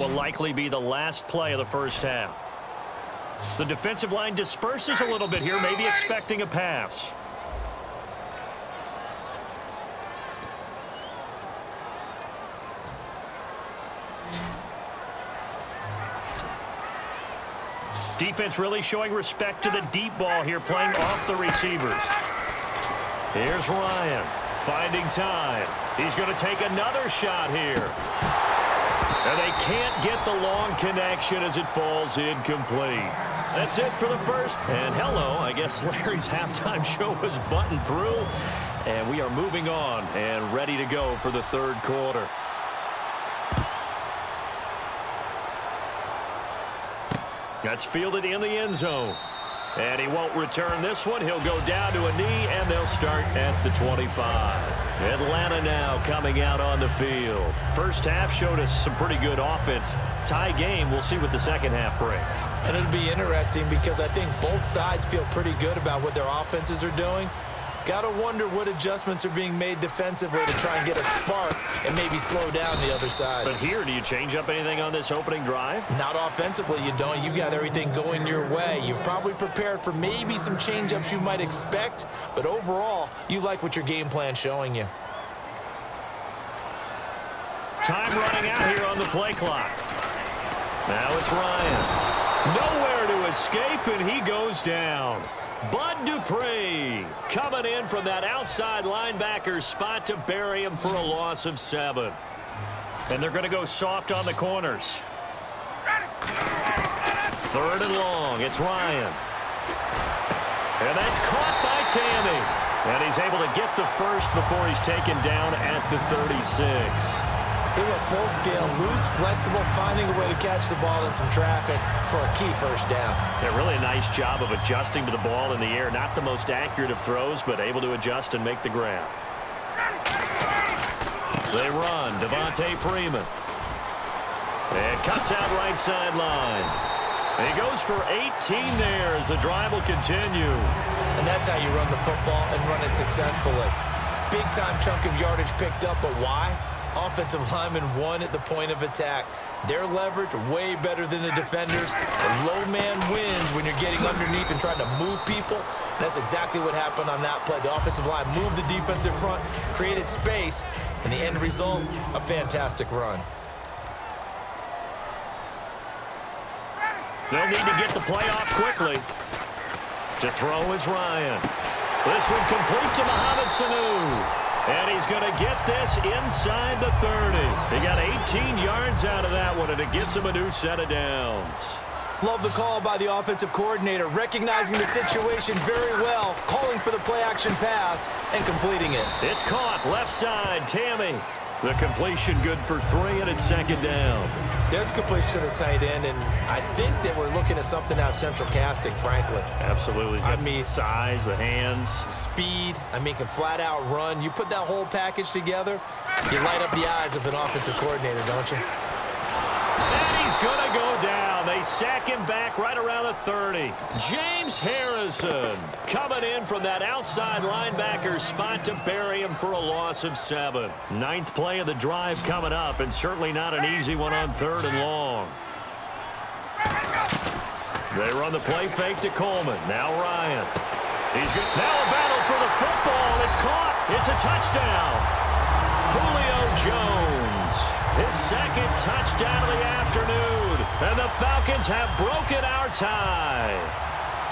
Will likely be the last play of the first half. The defensive line disperses a little bit here, maybe expecting a pass. Defense really showing respect to the deep ball here, playing off the receivers. Here's Ryan, finding time. He's going to take another shot here. And they can't get the long connection as it falls incomplete. That's it for the first. And hello, I guess Larry's halftime show was buttoned through. And we are moving on and ready to go for the third quarter. That's fielded in the end zone. And he won't return this one. He'll go down to a knee, and they'll start at the 25. Atlanta now coming out on the field. First half showed us some pretty good offense. Tie game. We'll see what the second half brings. And it'll be interesting because I think both sides feel pretty good about what their offenses are doing. Got to wonder what adjustments are being made defensively to try and get a spark and maybe slow down the other side. But here, do you change up anything on this opening drive? Not offensively, you don't. You've got everything going your way. You've probably prepared for maybe some change-ups you might expect, but overall, you like what your game plan's showing you. Time running out here on the play clock. Now it's Ryan. Nowhere to escape, and he goes down. Bud Dupree coming in from that outside linebacker spot to bury him for a loss of 7. And they're going to go soft on the corners. Third and long. It's Ryan. And that's caught by Tammy. And he's able to get the first before he's taken down at the 36. He went full scale, loose, flexible, finding a way to catch the ball in some traffic for a key first down. Yeah, really a nice job of adjusting to the ball in the air. Not the most accurate of throws, but able to adjust and make the grab. They run. Devontae Freeman. And cuts out right sideline. And he goes for 18 there as the drive will continue. And that's how you run the football and run it successfully. Big-time chunk of yardage picked up, but why? Offensive lineman won at the point of attack. Their leverage way better than the defenders. The low man wins when you're getting underneath and trying to move people. And that's exactly what happened on that play. The offensive line moved the defensive front, created space, and the end result, a fantastic run. They'll need to get the play off quickly. To throw is Ryan. This one complete to Mohamed Sanu. And he's going to get this inside the 30. He got 18 yards out of that one, and it gets him a new set of downs. Love the call by the offensive coordinator, recognizing the situation very well, calling for the play-action pass, and completing it. It's caught, left side, Tammy. The completion good for 3, and it's second down. There's completion to the tight end, and I think that we're looking at something out of central casting, frankly. Absolutely. He's got size, the hands. Speed. Can flat-out run. You put that whole package together, you light up the eyes of an offensive coordinator, don't you? And he's going to go down. They sack him back right around the 30. James Harrison coming in from that outside linebacker spot to bury him for a loss of 7. 9th play of the drive coming up, and certainly not an easy one on 3rd and long. They run the play fake to Coleman. Now Ryan. He's good. Now a battle for the football. It's caught. It's a touchdown. Julio Jones. His second touchdown of the afternoon. And the Falcons have broken our tie.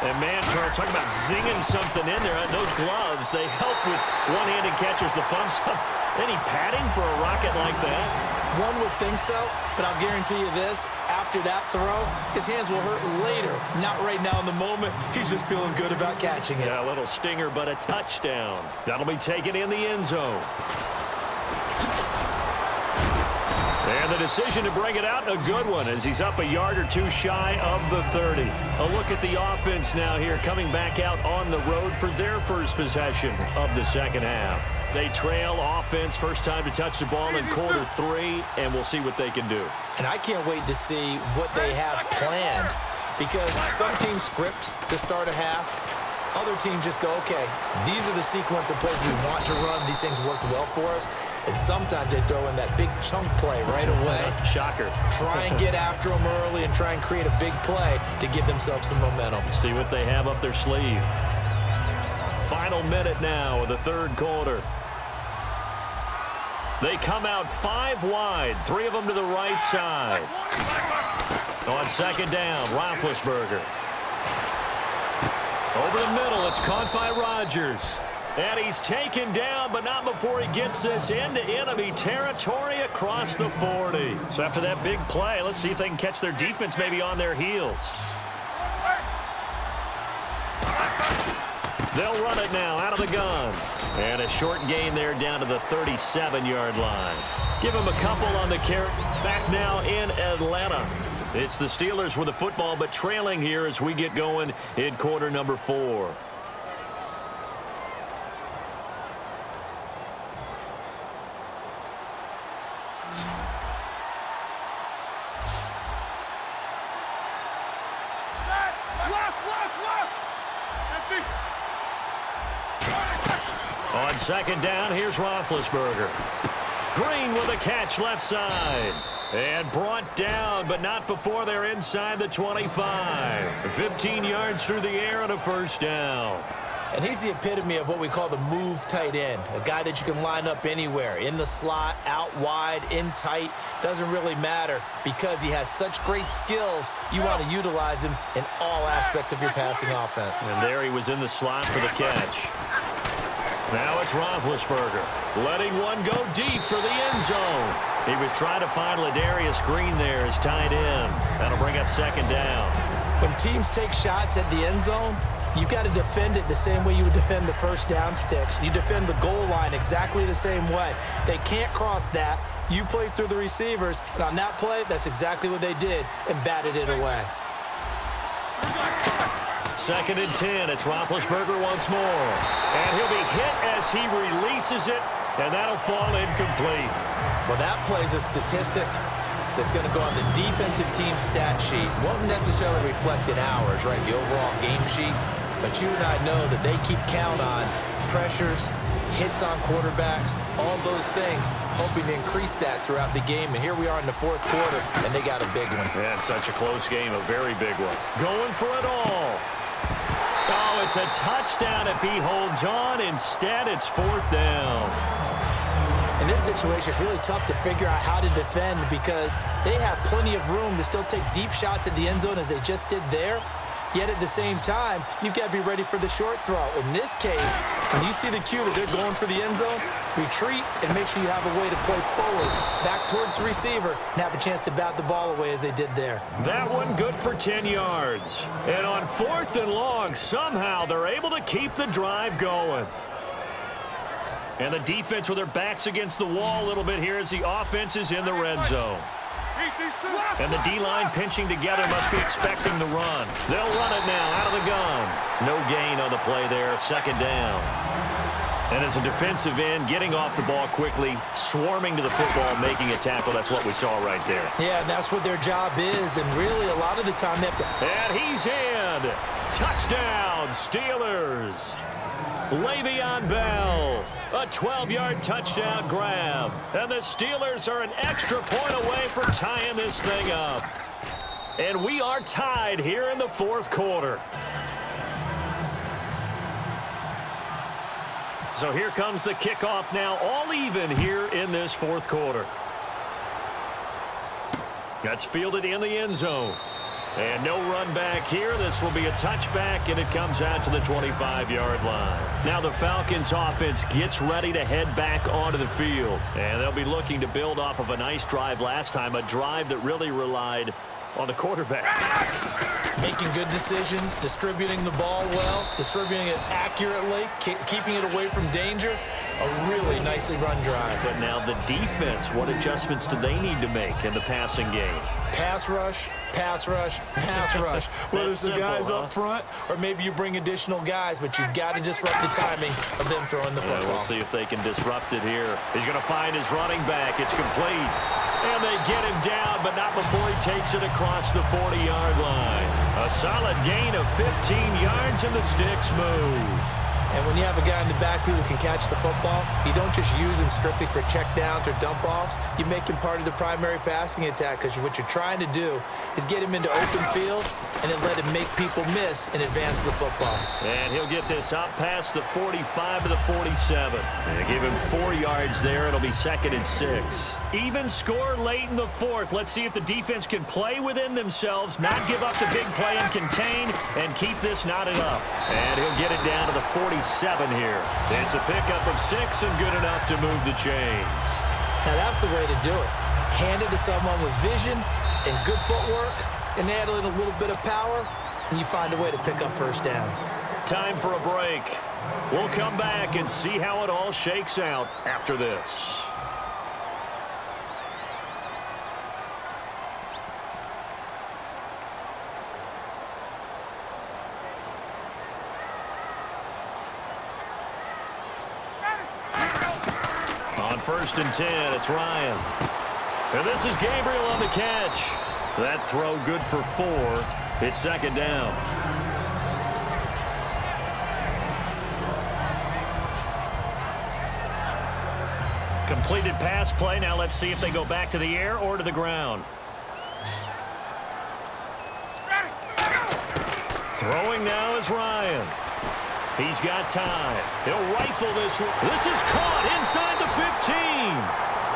And, man, Charles, talking about zinging something in there. Those gloves, they help with one-handed catches, the fun stuff. Any padding for a rocket like that? One would think so, but I'll guarantee you this. After that throw, his hands will hurt later. Not right now in the moment. He's just feeling good about catching it. Yeah, a little stinger, but a touchdown. That'll be taken in the end zone. And the decision to bring it out, a good one, as he's up a yard or two shy of the 30. A look at the offense now here, coming back out on the road for their first possession of the second half. They trail offense, first time to touch the ball in quarter 3, and we'll see what they can do. And I can't wait to see what they have planned, because some teams script to start a half. Other teams just go, okay, these are the sequence of plays we want to run. These things worked well for us. And sometimes they throw in that big chunk play right away. Shocker. Try and get after them early and try and create a big play to give themselves some momentum. See what they have up their sleeve. Final minute now of the third quarter. They come out 5 wide, 3 of them to the right side. On second down, Roethlisberger. Over the middle, it's caught by Rodgers. And he's taken down, but not before he gets this into enemy territory across the 40. So after that big play, let's see if they can catch their defense maybe on their heels. They'll run it now out of the gun. And a short gain there down to the 37-yard line. Give him a couple on the carry. Back now in Atlanta. It's the Steelers with the football, but trailing here as we get going in quarter number 4. On second down, here's Roethlisberger. Green with a catch left side. And brought down, but not before they're inside the 25. 15 yards through the air and a first down. And he's the epitome of what we call the move tight end. A guy that you can line up anywhere. In the slot, out wide, in tight. Doesn't really matter because he has such great skills. You want to utilize him in all aspects of your passing offense. And there he was in the slot for the catch. Now it's Roethlisberger, letting one go deep for the end zone. He was trying to find Ladarius Green there as tight end. That'll bring up second down. When teams take shots at the end zone, you've got to defend it the same way you would defend the first down sticks. You defend the goal line exactly the same way. They can't cross that. You play through the receivers, and on that play, that's exactly what they did and batted it away. Second and 10. It's Roethlisberger once more. And he'll be hit as he releases it, and that'll fall incomplete. Well, that plays a statistic that's going to go on the defensive team stat sheet. Won't necessarily reflect in ours, right, the overall game sheet. But you and I know that they keep count on pressures, hits on quarterbacks, all those things, hoping to increase that throughout the game. And here we are in the fourth quarter, and they got a big one. Yeah, it's such a close game, a very big one. Going for it all. Oh, it's a touchdown if he holds on. Instead, it's fourth down. In this situation, it's really tough to figure out how to defend because they have plenty of room to still take deep shots at the end zone as they just did there. Yet at the same time, you've got to be ready for the short throw. In this case, when you see the cue that they're going for the end zone, retreat and make sure you have a way to play forward, back towards the receiver, and have a chance to bat the ball away as they did there. That one good for 10 yards. And on fourth and long, somehow they're able to keep the drive going. And the defense with their backs against the wall a little bit here as the offense is in the red zone. And the D-line pinching together must be expecting the run. They'll run it now out of the gun. No gain on the play there, second down. And as a defensive end, getting off the ball quickly, swarming to the football, making a tackle, that's what we saw right there. Yeah, and that's what their job is, and really a lot of the time they have to... And he's in. Touchdown, Steelers. Le'Veon Bell, a 12-yard touchdown grab. And the Steelers are an extra point away from tying this thing up. And we are tied here in the fourth quarter. So here comes the kickoff now, all even here in this fourth quarter. That's fielded in the end zone. And no run back here. This will be a touchback, and it comes out to the 25-yard line. Now the Falcons offense gets ready to head back onto the field. And they'll be looking to build off of a nice drive last time, a drive that really relied on the quarterback. Making good decisions, distributing the ball well, distributing it accurately, keeping it away from danger. A really nicely run drive. But now the defense, what adjustments do they need to make in the passing game? Pass rush, pass rush, pass rush. Whether it's the guys up front or maybe you bring additional guys, but you've got to disrupt the timing of them throwing the football. We'll see if they can disrupt it here. He's going to find his running back. It's complete. And they get him down, but not before he takes it across the 40-yard line. A solid gain of 15 yards, and the sticks move. And when you have a guy in the backfield who can catch the football, you don't just use him strictly for checkdowns or dump-offs. You make him part of the primary passing attack, because what you're trying to do is get him into open field and then let him make people miss and advance the football. And he'll get this up past the 45 to the 47. And give him 4 yards there. It'll be 2nd and 6. Even score late in the 4th. Let's see if the defense can play within themselves, not give up the big play and contain, and keep this knotted up. And he'll get it down to the 47 here. It's a pickup of 6 and good enough to move the chains. Now that's the way to do it. Hand it to someone with vision and good footwork, and add in a little bit of power, and you find a way to pick up first downs. Time for a break. We'll come back and see how it all shakes out after this. On 1st and 10, it's Ryan. And this is Gabriel on the catch. That throw good for 4. It's 2nd down. Completed pass play. Now let's see if they go back to the air or to the ground. Throwing now is Ryan. He's got time. He'll rifle this one. This is caught inside the 15.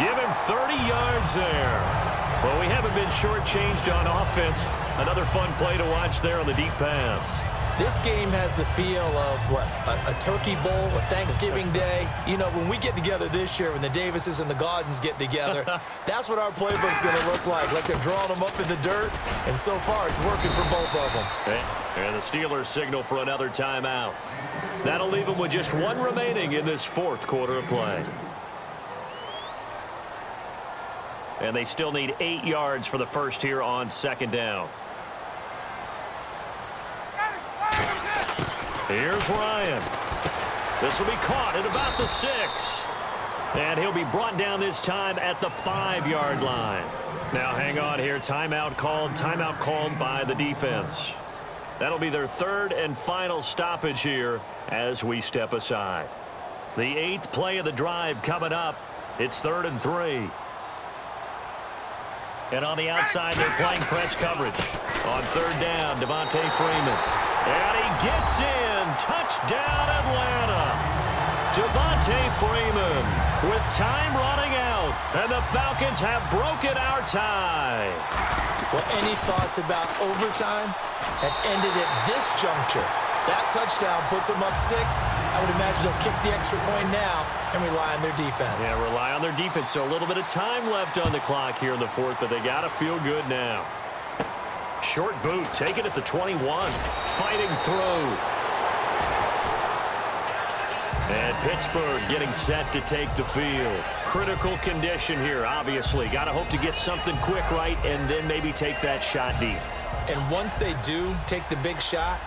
Give him 30 yards there. Well, we haven't been shortchanged on offense. Another fun play to watch there on the deep pass. This game has the feel of, what, a turkey bowl, a Thanksgiving day. You know, when we get together this year, when the Davises and the Gaudens get together, that's what our playbook's going to look like they're drawing them up in the dirt, and so far it's working for both of them. And the Steelers signal for another timeout. That'll leave them with just 1 remaining in this 4th quarter of play. And they still need 8 yards for the first here on 2nd down. Here's Ryan. This will be caught at about the 6. And he'll be brought down this time at the 5-yard line. Now hang on here. Timeout called by the defense. That'll be their 3rd and final stoppage here as we step aside. The 8th play of the drive coming up. It's 3rd and 3. And on the outside, they're playing press coverage. On 3rd down, Devontae Freeman. And he gets in. Touchdown, Atlanta. Devontae Freeman with time running out. And the Falcons have broken our tie. Well, any thoughts about overtime have ended at this juncture? That touchdown puts them up 6. I would imagine they'll kick the extra point now and rely on their defense. Yeah, rely on their defense. So a little bit of time left on the clock here in the 4th, but they got to feel good now. Short boot, taken at the 21. Fighting through. And Pittsburgh getting set to take the field. Critical condition here, obviously. Got to hope to get something quick right and then maybe take that shot deep. And once they do take the big shot,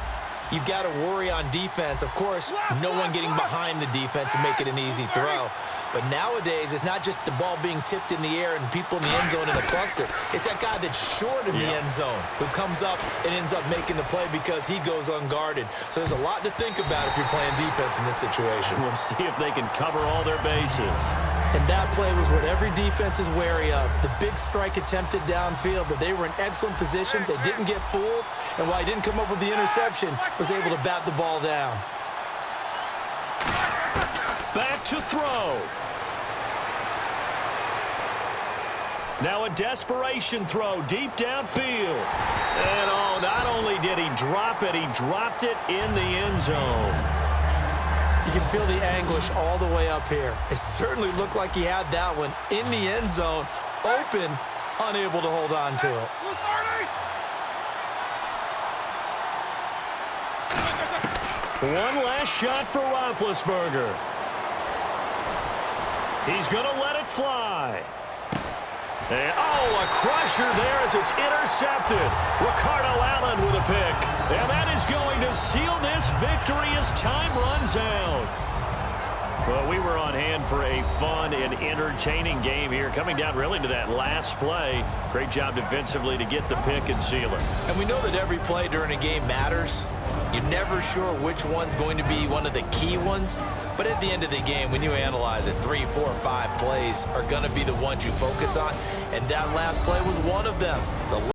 you've got to worry on defense. Of course, no one getting behind the defense and make it an easy throw. But nowadays, it's not just the ball being tipped in the air and people in the end zone in a cluster. It's that guy that's short in the end zone who comes up and ends up making the play because he goes unguarded. So there's a lot to think about if you're playing defense in this situation. We'll see if they can cover all their bases. And that play was what every defense is wary of. The big strike attempted downfield, but they were in excellent position. They didn't get fooled. And while he didn't come up with the interception, was able to bat the ball down. Back to throw. Now a desperation throw deep downfield. And oh, not only did he drop it, he dropped it in the end zone. You can feel the anguish all the way up here. It certainly looked like he had that one in the end zone, open, unable to hold on to it. One last shot for Roethlisberger. He's going to let it fly. And, oh, a crusher there as it's intercepted. Ricardo Allen with a pick. And that is going to seal this victory as time runs out. Well, we were on hand for a fun and entertaining game here, coming down really to that last play. Great job defensively to get the pick and seal it. And we know that every play during a game matters. You're never sure which one's going to be one of the key ones. But at the end of the game, when you analyze it, 3, 4, 5 plays are going to be the ones you focus on. And that last play was one of them. The